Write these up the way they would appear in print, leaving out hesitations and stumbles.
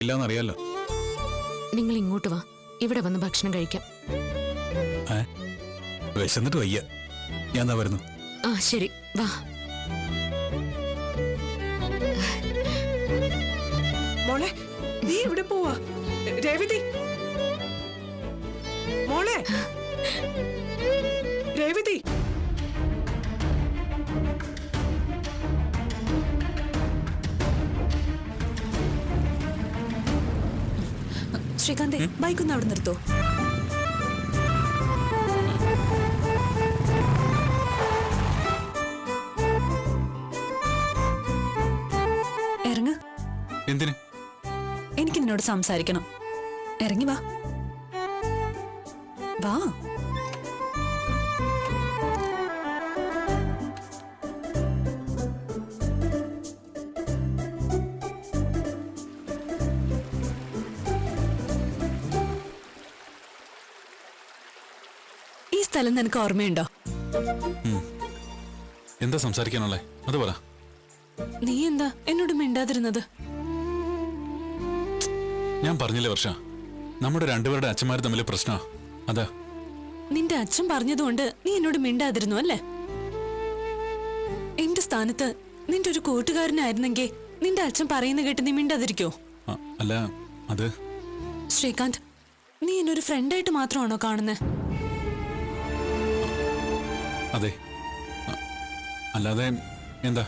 ഇല്ലാന്നറിയാലോ. നിങ്ങൾ ഇങ്ങോട്ട് വാ, ഇവിടെ വന്ന് ഭക്ഷണം കഴിക്കാം. വിശന്നിട്ട് വയ്യ, ഞാൻ എന്താ വരുന്നു. ആ ശരി, വാ. മോളെ, നീ ഇവിടെ പോവാ? രേവതി മോളെ, രേവതി. ശ്രീകാന്തെ, ബൈക്കൊന്ന് അവിടെ നിർത്തോ. ഇറങ്ങ. എന്തിന്? എനിക്ക് നിന്നോട് സംസാരിക്കണം. ഇറങ്ങി വാ. വാ. ഈ സ്ഥലം നിനക്ക് ഓർമ്മയുണ്ടോ? എന്താ സംസാരിക്കാനുള്ളേ? അത് പറ. നീ എന്താ എന്നോട് മിണ്ടാതിരുന്നത്? ഞാൻ പറഞ്ഞില്ലേ വർഷ, നമ്മുടെ രണ്ടുപേരുടെ അച്ഛന്മാർ തമ്മിൽ പ്രശ്നമാ. അതാ. നിന്റെ അച്ഛൻ പറഞ്ഞതുകൊണ്ട് നീ എന്നോട് മിണ്ടാതിരുന്നു അല്ലേ? എന്റെ സ്ഥാനത്ത് നിന്റെ ഒരു കൂട്ടുകാരനായിരുന്നെങ്കിൽ നിന്റെ അച്ഛൻ പറയുന്ന കേട്ട് നീ മിണ്ടാതിരിക്കോ? അല്ല, അത് ശ്രീകാന്ത്, നീ എന്നൊരു ഫ്രണ്ടായിട്ട് മാത്രമാണോ കാണുന്നത്? അതെ, അല്ലാതെ എന്താ?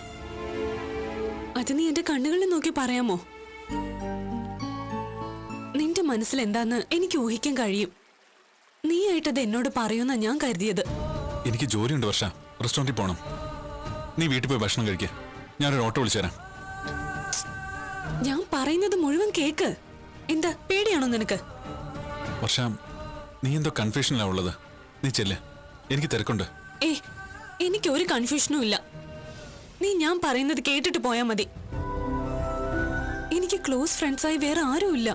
അത് നീ എന്റെ കണ്ണുകളിൽ നോക്കി പറയാമോ? നിന്റെ മനസ്സിൽ എന്താന്ന് എനിക്ക് ഊഹിക്കാൻ കഴിയും. നീ ആയിട്ടത് എന്നോട് പറയുമെന്നാ ഞാൻ കരുതിയത്. എനിക്ക് ജോലിയുണ്ട് വർഷ, റെസ്റ്റോറന്റിൽ പോണം. നീ വീട്ടിൽ പോയി ഭക്ഷണം കഴിക്കുക, ഞാനൊരു ഓട്ടോ വിളിച്ചു തരാം. ഞാൻ പറയുന്നത് മുഴുവൻ കേക്ക്. എന്താ പേടിയാണോ നിനക്ക്? വർഷ, നീ എന്തോ കൺഫ്യൂഷനിലാ ഉള്ളത്. നീ ചെല്ല്, എനിക്ക് തിരക്കുണ്ട്. എനിക്കൊരു കൺഫ്യൂഷനും ഇല്ല. നീ ഞാൻ പറയുന്നത് കേട്ടിട്ട് പോയാ മതി. എനിക്ക് ക്ലോസ് ഫ്രണ്ട്സായി വേറെ ആരുമില്ല.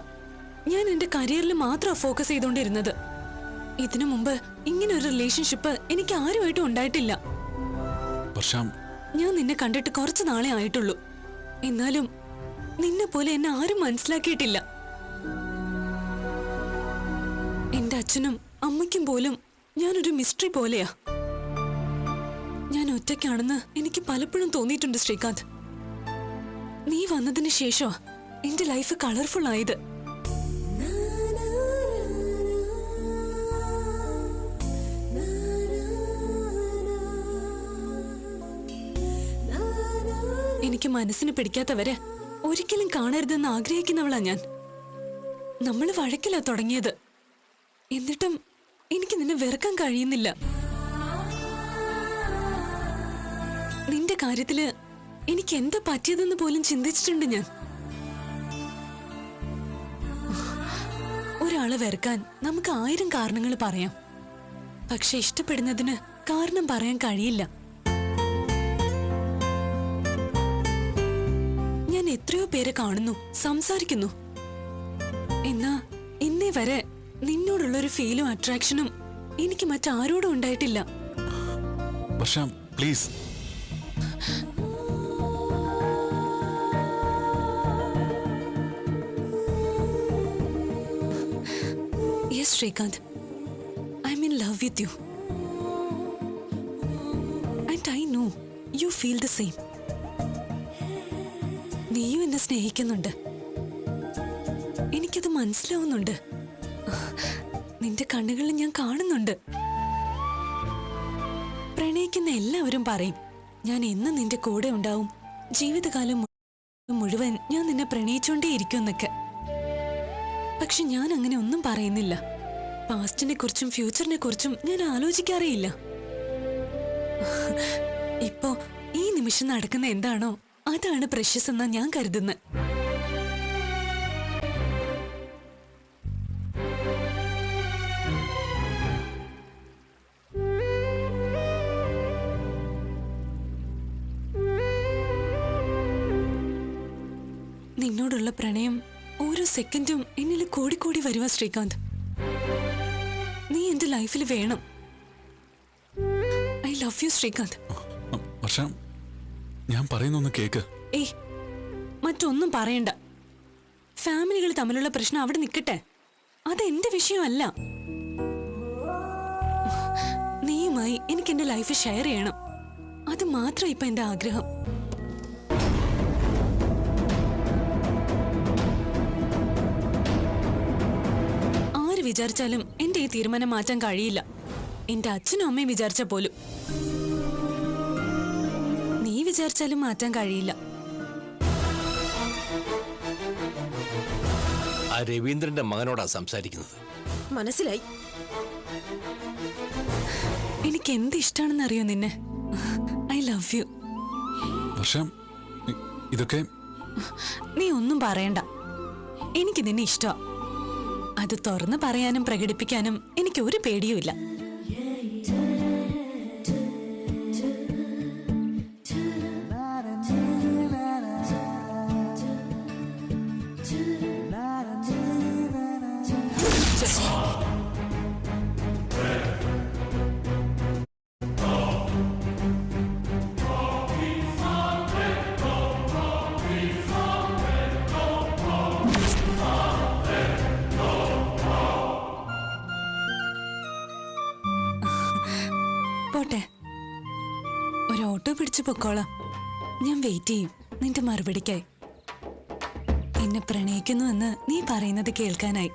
ഞാൻ എന്റെ കരിയറിൽ മാത്രം ഫോക്കസ് ചെയ്തോണ്ടിരുന്നത്. ഇതിനു മുമ്പ് ഇങ്ങനെ ഒരു റിലേഷൻഷിപ്പ് എനിക്ക് ആരുമായിട്ടും ഉണ്ടായിട്ടില്ല. ഞാൻ നിന്നെ കണ്ടിട്ട് കുറച്ച് നാളെ ആയിട്ടുള്ളൂ. എന്നാലും നിന്നെ പോലെ എന്നെ ആരും മനസ്സിലാക്കിയിട്ടില്ല. എന്റെ അച്ഛനും അമ്മയ്ക്കും പോലും ഞാനൊരു മിസ്റ്ററി പോലെയാ. ഞാൻ ഒറ്റയ്ക്കാണെന്ന് എനിക്ക് പലപ്പോഴും തോന്നിയിട്ടുണ്ട് ശ്രീകാന്ത്. നീ വന്നതിന് ശേഷം എന്റെ ലൈഫ് കളർഫുൾ ആയത്. എനിക്ക് മനസ്സിന് പിടിക്കാത്തവരെ ഒരിക്കലും കാണരുതെന്ന് ആഗ്രഹിക്കുന്നവളാ ഞാൻ. നമ്മൾ വഴക്കിലാ തുടങ്ങിയത്. എന്നിട്ടും എനിക്ക് നിന്നെ വെറുക്കാൻ കഴിയുന്നില്ല. നിന്റെ കാര്യത്തില് എനിക്ക് എന്താ പറ്റിയതെന്ന് പോലും ചിന്തിച്ചിട്ടുണ്ട് ഞാൻ. ഒരാളെ വെറുക്കാൻ നമുക്ക് 1000 കാരണങ്ങൾ പറയാം. പക്ഷെ ഇഷ്ടപ്പെടുന്നതിന് കാരണം പറയാൻ കഴിയില്ല. ഞാൻ എത്രയോ പേരെ കാണുന്നു, സംസാരിക്കുന്നു. എന്നാ ഇന്നേ വരെ നിന്നോടുള്ളൊരു ഫീലും അട്രാക്ഷനും എനിക്ക് മറ്റാരോടും ഉണ്ടായിട്ടില്ല. Please. Yes, Shrikant. I'm in love with you. And I know you feel the same. നീയും എന്നെ സ്നേഹിക്കുന്നുണ്ട്. എനിക്കത് മനസ്സിലാവുന്നുണ്ട്. നിന്റെ കണ്ണുകളിൽ ഞാൻ കാണുന്നുണ്ട്. പ്രണയിക്കുന്ന എല്ലാവരും പറയും ഞാൻ എന്നും നിന്റെ കൂടെ ഉണ്ടാവും, ജീവിതകാലം മുഴുവൻ ഞാൻ നിന്നെ പ്രണയിച്ചോണ്ടേ ഇരിക്കുമെന്നൊക്കെ. പക്ഷെ ഞാൻ അങ്ങനെ ഒന്നും പറയുന്നില്ല. പാസ്റ്റിനെ കുറിച്ചും ഫ്യൂച്ചറിനെ കുറിച്ചും ഞാൻ ആലോചിക്കാറേയില്ല. ഇപ്പോ ഈ നിമിഷം നടക്കുന്ന എന്താണോ അതാണ് പ്രഷ്യസ് എന്നാ ഞാൻ കരുതുന്നത്. നിന്നോടുള്ള പ്രണയം ഓരോ സെക്കൻഡും എന്നിൽ കൂടിക്കൂടി വരുക ശ്രീകാന്ത്. നീ എന്റെ ലൈഫിൽ വേണം. I love you Srikanth. ഞാൻ പറയുന്നൊന്ന് കേക്ക്. മറ്റൊന്നും പറയണ്ട. ഫാമിലികൾ തമ്മിലുള്ള പ്രശ്നം അവിടെ നിൽക്കട്ടെ. അത് എന്റെ വിഷയമല്ല. നീയുമായി എനിക്ക് എന്റെ ലൈഫ് ഷെയർ ചെയ്യണം. അത് മാത്രം ഇപ്പൊ എന്റെ ആഗ്രഹം. ആര് വിചാരിച്ചാലും എന്റെ ഈ തീരുമാനം മാറ്റാൻ കഴിയില്ല. എന്റെ അച്ഛനും അമ്മയും വിചാരിച്ച പോലും. നീ വിചാരിച്ചാലും മാറ്റാൻ കഴിയില്ല. ആ രവീന്ദ്രന്റെ മകനോടാ സംസാരിക്കുന്നത്. മനസ്സിലായി. എനിക്ക് എന്ത് ഇഷ്ടാണെന്ന് അറിയോ നിന്നെ. I love U. വർഷ, ഇതൊക്കെ നീ ഒന്നും പറയണ്ട. എനിക്ക് നിന്നെ ഇഷ്ടമാ. അത് തുറന്ന് പറയാനും പ്രകടിപ്പിക്കാനും എനിക്ക് ഒരു പേടിയുമില്ല. പോട്ടെ, ഒരു ഓട്ടോ പിടിച്ചു പൊക്കോളാം. ഞാൻ വെയിറ്റ് ചെയ്യും നിന്റെ മറുപടിക്കായി. എന്നെ പ്രണയിക്കുന്നുവെന്ന് നീ പറയുന്നത് കേൾക്കാനായി.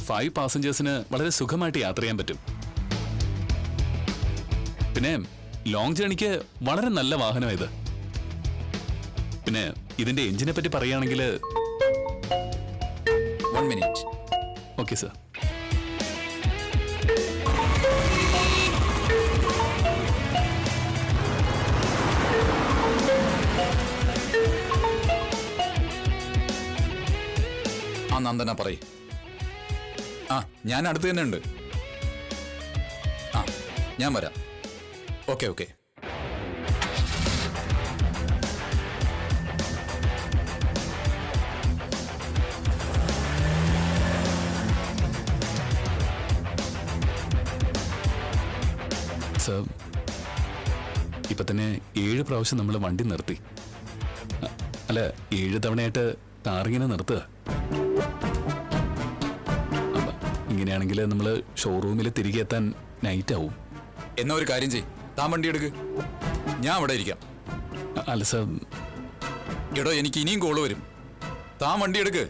ഫൈവ് പാസഞ്ചേഴ്സിന് വളരെ സുഖമായിട്ട് യാത്ര ചെയ്യാൻ പറ്റും. പിന്നെ ലോങ് ജേണിക്ക് വളരെ നല്ല വാഹനം ഇത്. പിന്നെ ഇതിന്റെ എഞ്ചിനെ പറ്റി പറയുകയാണെങ്കിൽ 1 minute. Okay sir. ആ നന്ദന പറയ്. ആ ഞാൻ അടുത്ത് തന്നെ ഉണ്ട്. ആ ഞാൻ വരാം. Okay okay. സർ, ഇപ്പൊ തന്നെ 7 പ്രാവശ്യം നമ്മൾ വണ്ടി നിർത്തി. അല്ല, 7 തവണയായിട്ട് കാറിങ്ങനെ നിർത്തുക. ഇങ്ങനെയാണെങ്കിൽ നമ്മൾ ഷോറൂമിൽ തിരികെ എത്താൻ നൈറ്റ് ആവും. എന്നാ ഒരു കാര്യം ചെയ്, താൻ വണ്ടി എടുക്ക്, ഞാൻ അവിടെ ഇരിക്കാം. അല്ല സർ. എടോ, എനിക്ക് ഇനിയും കോള് വരും. താൻ വണ്ടി എടുക്ക്.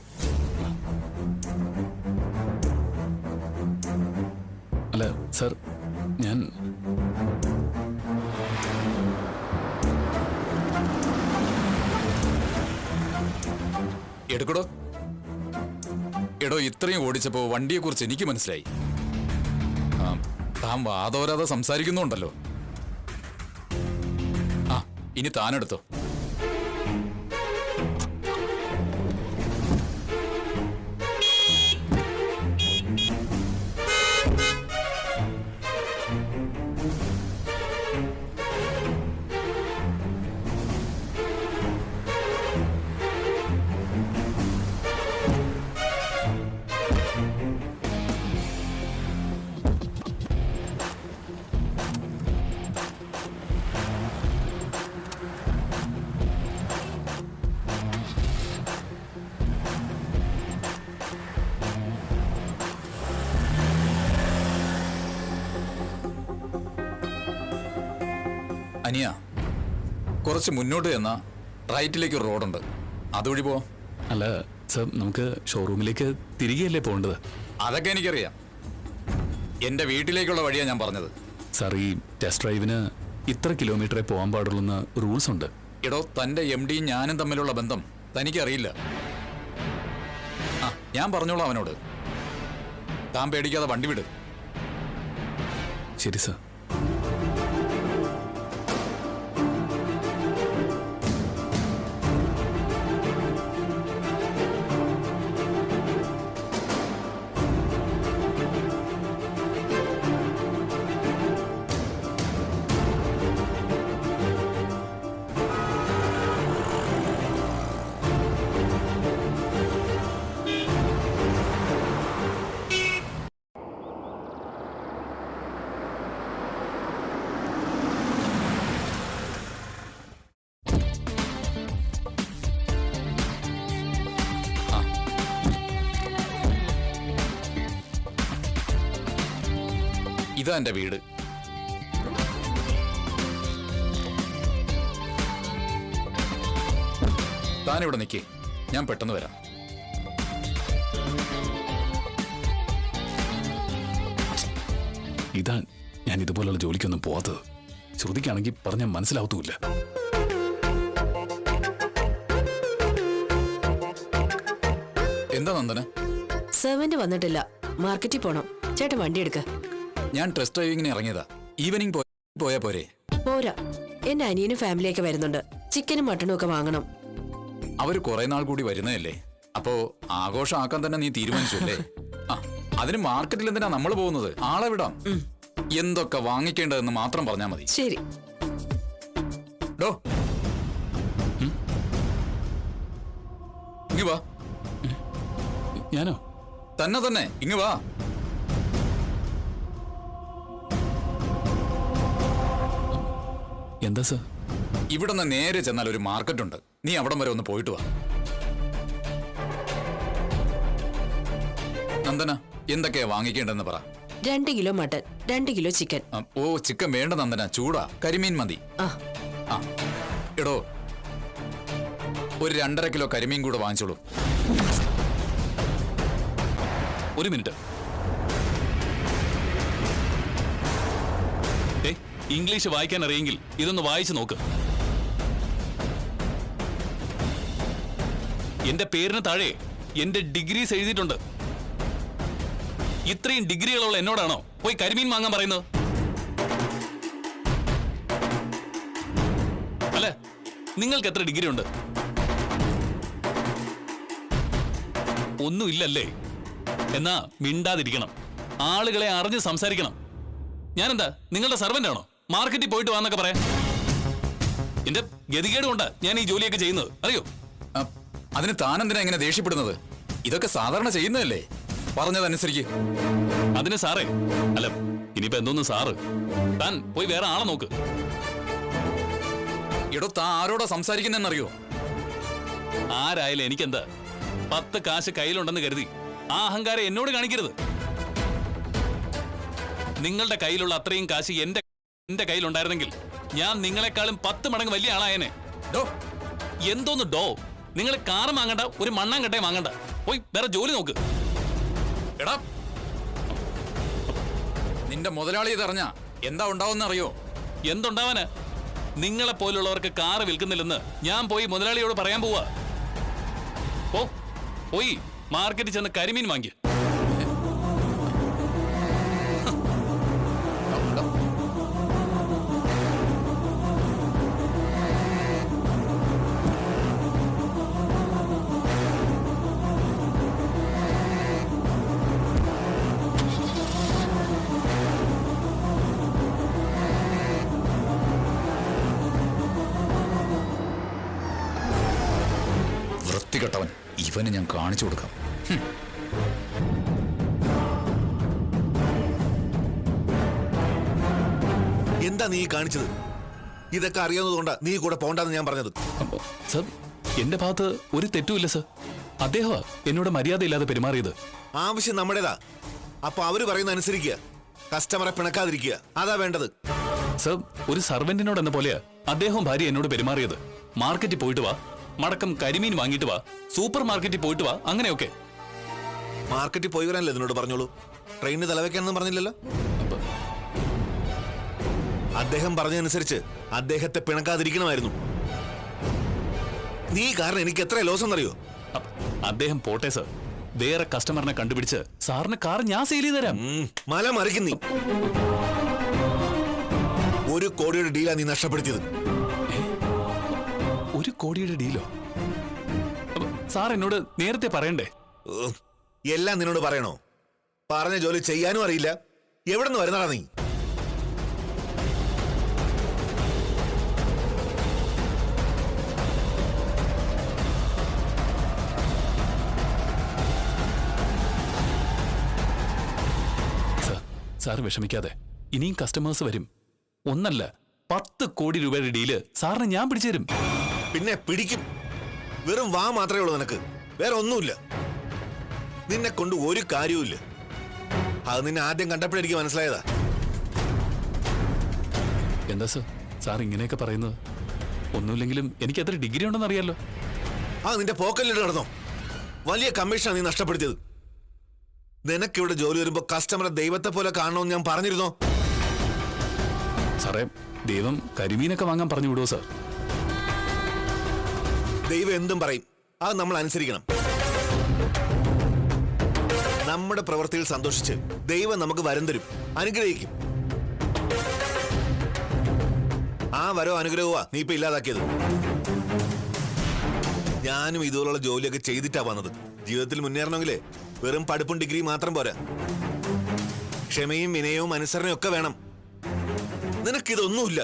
അല്ല സർ, ഞാൻ എടുക്കടോ. എടോ, ഇത്രയും ഓടിച്ചപ്പോ വണ്ടിയെ കുറിച്ച് എനിക്ക് മനസ്സിലായി. താൻ വാദോരാതെ സംസാരിക്കുന്നുണ്ടല്ലോ. ആ ഇനി താനെടുത്തോ. അനിയ, കുറച്ച് മുന്നോട്ട് ചെന്നാ റൈറ്റിലേക്ക് ഒരു റോഡുണ്ട്, അതുവഴി പോ. അല്ല സർ, നമുക്ക് ഷോറൂമിലേക്ക് തിരികെയല്ലേ പോകേണ്ടത്? അതൊക്കെ എനിക്കറിയാം. എന്റെ വീട്ടിലേക്കുള്ള വഴിയാണ് ഞാൻ പറഞ്ഞത്. സാർ, ഈ ടെസ്റ്റ് ഡ്രൈവിന് ഇത്ര കിലോമീറ്ററേ പോകാൻ പാടുള്ളൂന്ന് റൂൾസ് ഉണ്ട്. എടോ, തന്റെ MD ഞാനും തമ്മിലുള്ള ബന്ധം തനിക്കറിയില്ല. ആ ഞാൻ പറഞ്ഞോളാം അവനോട്. താൻ പേടിക്കാതെ വണ്ടി വിട്. ശരി സർ. ഇതാ എന്റെ വീട്. താനിവിടെ നിൽക്കേ, ഞാൻ പെട്ടെന്ന് വരാം. ഇതാ ഞാൻ ഇതുപോലുള്ള ജോലിക്കൊന്നും പോവാത്തത്. ശ്രുതിക്കാണെങ്കിൽ പറഞ്ഞാൽ മനസ്സിലാവത്തുമില്ല. എന്താ നന്ദന? സെർവന്റ് വന്നിട്ടില്ല, മാർക്കറ്റിൽ പോണം. ചേട്ടൻ വണ്ടി എടുക്ക. ഞാൻ ടെസ്റ്റ് ഡ്രൈവിങ്ങിന് ഇറങ്ങിയതാ. ഈവനിങ് പോയാ പോരെ? പോരാ, എന്റെ അനിയനും ഫാമിലിയൊക്കെ വരുന്നുണ്ട്. ചിക്കനും മട്ടനും ഒക്കെ വാങ്ങണം. അവര് കുറെ നാൾ കൂടി വരുന്നതല്ലേ, അപ്പോ ആഘോഷമാക്കാൻ തന്നെ നീ തീരുമാനിച്ചു അല്ലേ? ആ, അതിന് മാർക്കറ്റിൽ എന്തിനാ നമ്മൾ പോകുന്നത്? ആളെ വിടാം. എന്തൊക്കെ വാങ്ങിക്കേണ്ടതെന്ന് മാത്രം പറഞ്ഞാൽ മതി. ശരി. ഡോ, ഇങ്ങ് വാ. ഞാനോ? തന്നെ ഇങ്ങ് വാ. എന്താ സർ? ഇവിടെ നിന്ന് നേരെ ചെന്നാൽ ഒരു മാർക്കറ്റ് ഉണ്ട്. നീ അവിടം വരെ ഒന്ന് പോയിട്ട് വാ. നന്ദന, എന്തൊക്കെയാ വാങ്ങിക്കേണ്ടെന്ന് പറ. 2 കിലോ മട്ടൻ, 2 കിലോ ചിക്കൻ. ഓ, ചിക്കൻ വേണ്ട നന്ദന, ചൂടാ. കരിമീൻ മതി. ആ, ആ, എടോ, ഒരു 2.5 കിലോ കരിമീൻ കൂടെ വാങ്ങിച്ചോളൂ. ഒരു മിനിറ്റ്. ഇംഗ്ലീഷ് വായിക്കാൻ അറിയെങ്കിൽ ഇതൊന്ന് വായിച്ചു നോക്ക്. എന്റെ പേരിന് താഴെ എന്റെ ഡിഗ്രീസ് എഴുതിയിട്ടുണ്ട്. ഇത്രയും ഡിഗ്രികളുള്ള എന്നോടാണോ പോയി കരിമീൻ വാങ്ങാൻ പറയുന്നത്? അല്ല, നിങ്ങൾക്ക് എത്ര ഡിഗ്രി ഉണ്ട്? ഒന്നുമില്ലല്ലേ? എന്നാ മിണ്ടാതിരിക്കണം. ആളുകളെ അറിഞ്ഞ് സംസാരിക്കണം. ഞാനെന്താ നിങ്ങളുടെ സർവന്റ് ആണോ? മാർക്കറ്റിൽ പോയിട്ട് വാന്നൊക്കെ പറയാം. എന്റെ ഗതികേട് കൊണ്ടാ ഞാൻ ഈ ജോലിയൊക്കെ ചെയ്യുന്നത്, അറിയോ? അതിന് താനെന്തിനാ ഇങ്ങനെ ദേഷ്യപ്പെടുന്നത്? ഇതൊക്കെ സാധാരണ ചെയ്യുന്നതല്ലേ. പറഞ്ഞതനുസരിക്ക്. അതിന് സാറേ, അല്ല ഇനിയിപ്പോ എന്തോന്ന് സാറ്? താൻ പോയി വേറെ ആളെ നോക്ക്. എടോ, താൻ ആരോടാ സംസാരിക്കുന്നെന്നറിയോ? ആരായാലും എനിക്കെന്താ? 10 കാശ് കയ്യിലുണ്ടെന്ന് കരുതി ആ അഹങ്കാരം എന്നോട് കാണിക്കരുത്. നിങ്ങളുടെ കയ്യിലുള്ള അത്രയും കാശ് എന്റെ കയ്യിലുണ്ടായിരുന്നെങ്കിൽ ഞാൻ നിങ്ങളെക്കാളും 10 മടങ്ങ് വലിയ ആളായനെ. ഡോ, എന്തോന്ന് ഡോ? നിങ്ങൾ കാറ് വാങ്ങണ്ട, ഒരു മണ്ണാങ്കട്ടയെ വാങ്ങണ്ട. പോയി വേറെ ജോലി നോക്ക്. എടാ, നിന്റെ മുതലാളി ഇതറിഞ്ഞ എന്താ ഉണ്ടാവുന്ന അറിയോ? എന്തുണ്ടാവാന്? നിങ്ങളെ പോലുള്ളവർക്ക് കാറ് വിൽക്കുന്നില്ലെന്ന് ഞാൻ പോയി മുതലാളിയോട് പറയാൻ പോവാ. പോയി മാർക്കറ്റിൽ ചെന്ന് കരിമീൻ വാങ്ങി. വൃത്തികെട്ടവൻ, ഇവന് ഞാൻ കാണിച്ചു കൊടുക്കാം. എന്താ നീ കാണിച്ചത്? ഇതൊക്കെ അറിയാവുന്നതുകൊണ്ടാ നീ കൂടെ പോണ്ടെന്ന് ഞാൻ പറഞ്ഞത്. സർ, എന്റെ ഭാഗത്ത് ഒരു തെറ്റുമില്ല സർ. അദ്ദേഹം എന്നോട് മര്യാദയില്ലാതെ പെരുമാറിയത്. ആവശ്യം നമ്മുടേതാ. അപ്പൊ അവര് പറയുന്ന അനുസരിക്കുക, കസ്റ്റമറെ പിണക്കാതിരിക്കുക, അതാ വേണ്ടത്. സർ, ഒരു സർവന്റിനോട് എന്ന പോലെയാ അദ്ദേഹം ഭാര്യ എന്നോട് പെരുമാറിയത്. മാർക്കറ്റിൽ പോയിട്ട് വാ, മടക്കം കരിമീൻ വാങ്ങിയിട്ട് വാ, സൂപ്പർ മാർക്കറ്റിൽ പോയിട്ട് വാ, അങ്ങനെയൊക്കെ. മാർക്കറ്റിൽ പോയി വരാനല്ലേ എന്നോട് പറഞ്ഞോളൂ, ട്രെയിനിന് തലവെക്കാനൊന്നും പറഞ്ഞില്ലല്ലോ. അദ്ദേഹം പറഞ്ഞതനുസരിച്ച് അദ്ദേഹത്തെ പിണക്കാതിരിക്കണമായിരുന്നു. നീ കാരണം എനിക്ക് എത്ര ലോസ് എന്നറിയോ? അദ്ദേഹം പോട്ടെ സർ, വേറെ കസ്റ്റമറിനെ കണ്ടുപിടിച്ച് സാറിന് കാർ ഞാൻ സെയിൽ ചെയ്ത് തരാം. മല മറിക്കും നീ. 1 കോടിയുടെ ഡീലാ നീ നഷ്ടപ്പെടുത്തിയത്. 1 കോടിയുടെ ഡീലോ? സാർ എന്നോട് നേരത്തെ പറയണ്ടേ? എല്ലാം നിന്നോട് പറയണോ? പറഞ്ഞ ജോലി ചെയ്യാനും അറിയില്ല. എവിടെ നിന്ന് വരുന്നതാ നീ? സാർ വിഷമിക്കാതെ, ഇനിയും കസ്റ്റമേഴ്സ് വരും. 1 അല്ല 10 കോടി രൂപയുടെ ഡീല് സാറിന് ഞാൻ പിടിച്ചു തരും. പിന്നെ പിടിക്കും. വെറും വാ മാത്രമേ ഉള്ളൂ നിനക്ക്, വേറെ ഒന്നുമില്ല. നിന്നെ കൊണ്ട് ഒരു കാര്യവുമില്ല. അത് നിന്നെ ആദ്യം കണ്ടപ്പോഴെനിക്ക് മനസ്സിലായതാ. എന്താ സർ സാർ ഇങ്ങനെയൊക്കെ പറയുന്നത്? ഒന്നുമില്ലെങ്കിലും എനിക്ക് എത്ര ഡിഗ്രി ഉണ്ടെന്ന് അറിയാലോ. ആ നിന്റെ പോക്കലിട്ട് നടന്നോ? വലിയ കമ്മീഷനാണ് നീ നഷ്ടപ്പെടുത്തിയത്. നിനക്കിവിടെ ജോലി വരുമ്പോ കസ്റ്റമറെ ദൈവത്തെ പോലെ കാണണമെന്ന് ഞാൻ പറഞ്ഞിരുന്നോ? സാറേ, ദൈവം കരിമീനൊക്കെ വാങ്ങാൻ പറഞ്ഞു വിടുവോ സാർ? ദൈവം എന്തും പറയും, അത് നമ്മൾ അനുസരിക്കണം. നമ്മുടെ പ്രവൃത്തിയിൽ സന്തോഷിച്ച് ദൈവം നമുക്ക് വരം തരും, അനുഗ്രഹിക്കും. ആ വരോ അനുഗ്രഹവാ നീ ഇപ്പൊ ഇല്ലാതാക്കിയത്. ഞാനും ഇതുപോലുള്ള ജോലിയൊക്കെ ചെയ്തിട്ടാ വന്നത്. ജീവിതത്തിൽ മുന്നേറണമെങ്കിലേ വെറും പഠിപ്പും ഡിഗ്രി മാത്രം പോരാ, ക്ഷമയും വിനയവും അനുസരണയും ഒക്കെ വേണം. നിനക്കിതൊന്നുമില്ല.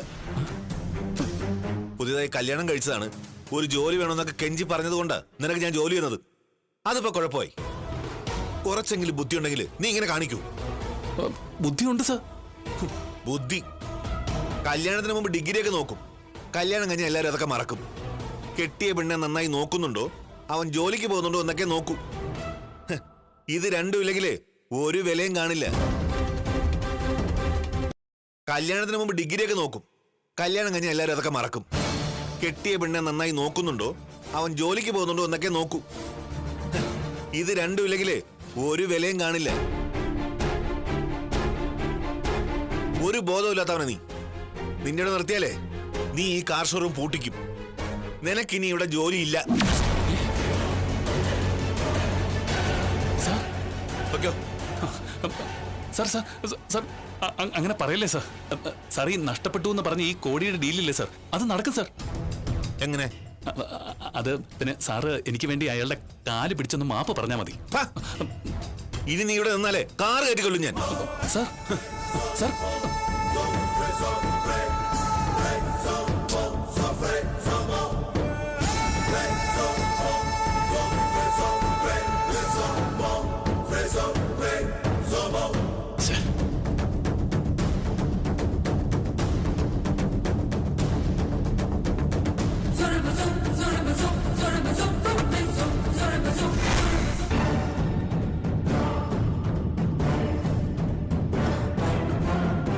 പുതിയതായി കല്യാണം കഴിച്ചതാണ്, ഒരു ജോലി വേണമെന്നൊക്കെ കെഞ്ചി പറഞ്ഞതുകൊണ്ടാ നിനക്ക് ഞാൻ ജോലി ചെയ്യുന്നത്. അതിപ്പോ കുഴപ്പമായി. കുറച്ചെങ്കിലും ബുദ്ധി ഉണ്ടെങ്കിൽ നീ ഇങ്ങനെ കാണിക്കൂ. ബുദ്ധിയുണ്ട് സാർ. ബുദ്ധി കല്യാണത്തിന് മുമ്പ് ഡിഗ്രിയൊക്കെ നോക്കും. കല്യാണം കഴിഞ്ഞാൽ എല്ലാവരും അതൊക്കെ മറക്കും. കെട്ടിയ പെണ്ണെ നന്നായി നോക്കുന്നുണ്ടോ, അവൻ ജോലിക്ക് പോകുന്നുണ്ടോ എന്നൊക്കെ നോക്കൂ. ഇത് രണ്ടും ഇല്ലെങ്കിലേ ഒരു വിലയും കാണില്ല. കല്യാണത്തിന് മുമ്പ് ഡിഗ്രിയൊക്കെ നോക്കും. കല്യാണം കഴിഞ്ഞാൽ എല്ലാവരും അതൊക്കെ മറക്കും. കെട്ടിയ പെണ്ണെ നന്നായി നോക്കുന്നുണ്ടോ, അവൻ ജോലിക്ക് പോകുന്നുണ്ടോ എന്നൊക്കെ നോക്കൂ. ഇത് രണ്ടും ഇല്ലെങ്കിലേ ഒരു വിലയും കാണില്ല. ഒരു ബോധമില്ലാത്തവനെ നീ. നിന്റെ നിർത്തിയാലേ നീ ഈ കാർ ഷോറൂം പൂട്ടിക്കും. നിനക്കിനി ഇവിടെ ജോലിയില്ല. ഓക്കോ? സാർ സാർ സാർ അങ്ങനെ പറയല്ലേ സാർ. സാർ ഈ നഷ്ടപ്പെട്ടു എന്ന് പറഞ്ഞ ഈ കോടിയുടെ ഡീലില്ലേ സാർ, അത് നടക്കും സാർ. എങ്ങനെ? അത് പിന്നെ സാറ് എനിക്ക് വേണ്ടി അയാളുടെ കാല് പിടിച്ചൊന്ന് മാപ്പ് പറഞ്ഞാൽ മതി. ഇനി നീ ഇവിടെ നിന്നാലേ കാറ് കയറ്റിക്കൊള്ളും ഞാൻ. സാർ സാർ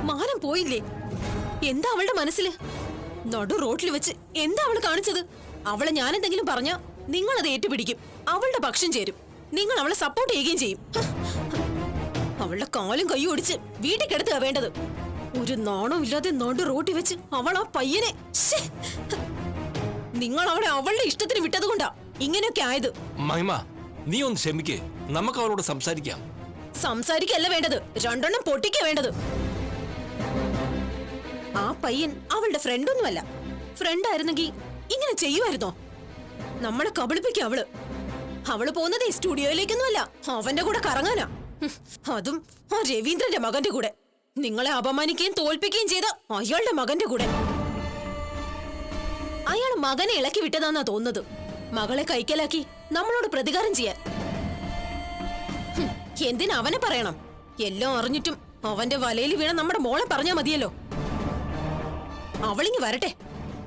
മാനം പോയില്ലേ? എന്താ അവളുടെ മനസ്സില്? നടു റോട്ടിൽ വെച്ച് എന്താ അവള് കാണിച്ചത്? അവളെ ഞാൻ എന്തെങ്കിലും പറഞ്ഞ നിങ്ങൾ അത് ഏറ്റുപിടിക്കും, അവളുടെ പക്ഷം ചേരും, നിങ്ങൾ അവളെ സപ്പോർട്ട് ചെയ്യുകയും ചെയ്യും. അവളുടെ കാലും കൈയും ഒടിച്ച് വീട്ടിൽ കിടത്തുക വേണ്ടത്. ഒരു നാണവും ഇല്ലാതെ നടു റോട്ടിൽ വെച്ച് അവൾ ആ പയ്യനെ, നിങ്ങൾ അവളെ അവളുടെ ഇഷ്ടത്തിന് വിട്ടതുകൊണ്ടാ ഇങ്ങനെയൊക്കെ ആയത്. മഹിമ, നീ ഒന്ന് ക്ഷമിക്കേ, നമുക്ക് അവളോട് സംസാരിക്കാം. സംസാരിക്കല്ല വേണ്ടത്, രണ്ടെണ്ണം പൊട്ടിക്ക വേണ്ടത്. ആ പയ്യൻ അവളുടെ ഫ്രണ്ടൊന്നുമല്ല. ഫ്രണ്ട് ആയിരുന്നെങ്കിൽ ഇങ്ങനെ ചെയ്യുമായിരുന്നോ? നമ്മളെ കബളിപ്പിക്കുക അവള്. അവള് പോകുന്നത് ഈ സ്റ്റുഡിയോയിലേക്കൊന്നുമല്ല, അവന്റെ കൂടെ കറങ്ങാനാ. അതും ആ രവീന്ദ്രന്റെ മകന്റെ കൂടെ. നിങ്ങളെ അപമാനിക്കുകയും തോൽപ്പിക്കുകയും ചെയ്ത അയാളുടെ മകന്റെ കൂടെ. അയാൾ മകനെ ഇളക്കി വിട്ടതാന്നാ തോന്നുന്നത്, മകളെ കൈക്കലാക്കി നമ്മളോട് പ്രതികാരം ചെയ്യാൻ. എന്തിനാ അവനെ പറയണം? എല്ലാം അറിഞ്ഞിട്ടും അവന്റെ വലയിൽ വീണ നമ്മുടെ മോളെ പറഞ്ഞാ മതിയല്ലോ. അവളിങ്ങി വരട്ടെ,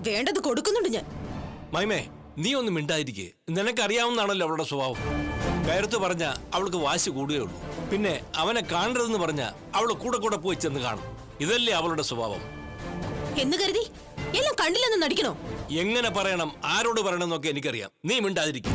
വേണ്ടത് കൊടുക്കുന്നുണ്ട് ഞാൻ. മഹിമേ, നീ ഒന്ന് മിണ്ടായിരിക്കേ. നിനക്കറിയാവുന്നതാണല്ലോ അവളുടെ സ്വഭാവം. കയർത്തു പറഞ്ഞ അവൾക്ക് വാശി കൂടുകയുള്ളൂ. പിന്നെ അവനെ കാണരുതെന്ന് പറഞ്ഞ അവള് കൂടെ കൂടെ പോയി ചെന്ന് കാണും. ഇതല്ലേ അവളുടെ സ്വഭാവം. എന്ന് കരുതി എല്ലാം കണ്ടില്ലെന്ന് നടിക്കണോ? എങ്ങനെ പറയണം, ആരോട് പറയണം എന്നൊക്കെ എനിക്കറിയാം. നീ മിണ്ടാതിരിക്കും.